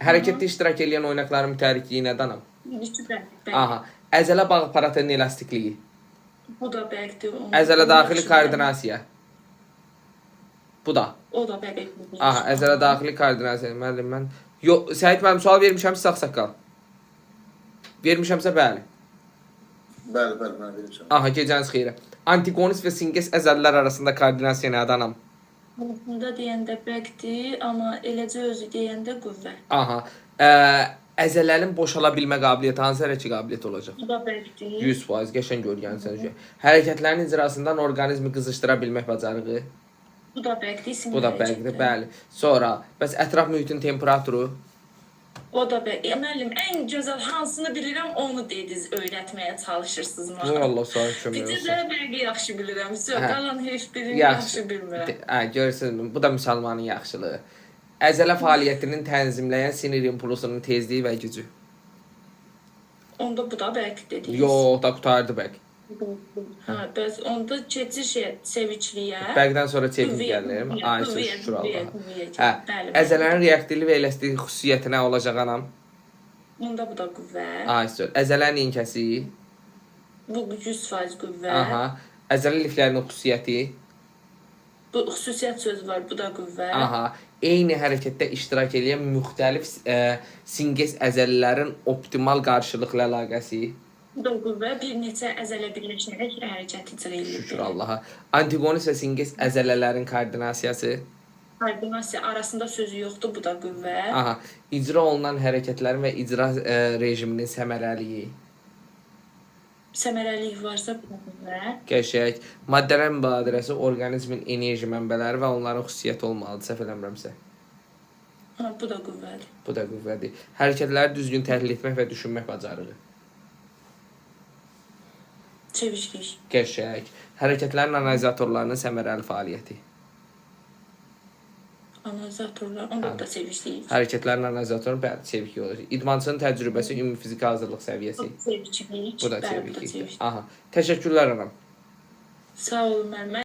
Hərəkətdə iştirak edən oynaqların mütəhərrikliyi nədir anam? Bəli. Aha. Əzələ bağ aparatının elastikliyi. Bu da bəlidir. Əzələ daxili koordinasiya. Bu da. O da bəli. Aha, əzələ daxili koordinasiya. Müəllim, mən... Yox, Səid müəllim, sual vermişəm, siz ağsaqqal. Vermişəmsə, bəli. Bəli, mən vermişəm. Aha, gecəniz xeyrə. Antiqonis və singes əzəllər arasında koordinasiya nədir anam? Bunda deyəndə bəkdir, amma eləcə özü deyəndə qüvvə. Aha. Əzələrin boşala bilmə qabiliyyəti hansı hərəkət qabiliyyəti olacaq? Bu da bəkdir. 100%, qəşəng görgənsiniz. Hərəkətlərin icrasından orqanizmi qızışdıra bilmək bacarığı. Bu da bəkdir. Bu da bəkdir, bəli. Sonra, bəs ətraf mühitin temperaturu? O da bəkdir. Müəllim, ən gözəl hansını bilirəm, onu dediniz, öyrətməyə çalışırsınız mənə. Vallahi sağ kömək olsun. Bizə bəqi yaxşı bilirəm. Qalan heç birini Yaxşı. yaxşı bilmirəm. Görürsünüz, bu da müsəlmanın yaxşılığı. Əzələ fəaliyyətinin tənzimləyən sinir impulsunun tezliyi və gücü. Onda bu da bəkdir dediniz. Yox, da qutardı bəq. Hə, bəs onda keçir sevincliyə. Bəqdən sonra çevik gəlir. Ay, şükür Allaha. Əzələrin reaktivli və elastik xüsusiyyəti nə olacaq anam? Onda bu da qüvvə. Ay, əzələrin inkəsi. Bu 100% qüvvə. Aha. Əzələ liflərinin xüsusiyyəti. Bu xüsusiyyət söz var, bu da qüvvə. Aha. Eyni hərəkətdə iştirak edən müxtəlif singes əzələlərin optimal qarşılıqlı əlaqəsi. Bu da qüvvə bir neçə əzələ birləşərək hərəkət icra edir. Şükür Allaha. Antiqonis və singes əzələlərin koordinasiyası. Koordinasiya arasında sözü yoxdur, bu da qüvvə. Aha. İcra olunan hərəkətlərin və icra rejiminin səmərəliyi. Səmərəlilik varsa bu da qüvvə. Qəşəng. Maddələrin mübadiləsi orqanizmin enerji mənbələri və onların xüsusiyyəti olmalıdır, səhv eləmirəmsə. Ha, bu da qüvvədir. Bu da qüvvədir. Hərəkətləri düzgün təhlil etmək və düşünmək bacarığı. Çeviklik. Qəşəng. Hərəkətlərin analizatorlarının səmərəli fəaliyyəti. Analizatorlar, onda da çeviklik. Hərəkətlərin analizatoru bəli, çevik olur. İdmançının təcrübəsi, ümumi fiziki hazırlıq səviyyəsi. Çeviklik. Bu da çeviklik. Aha. Təşəkkürlər anam. Sağ olun müəllim.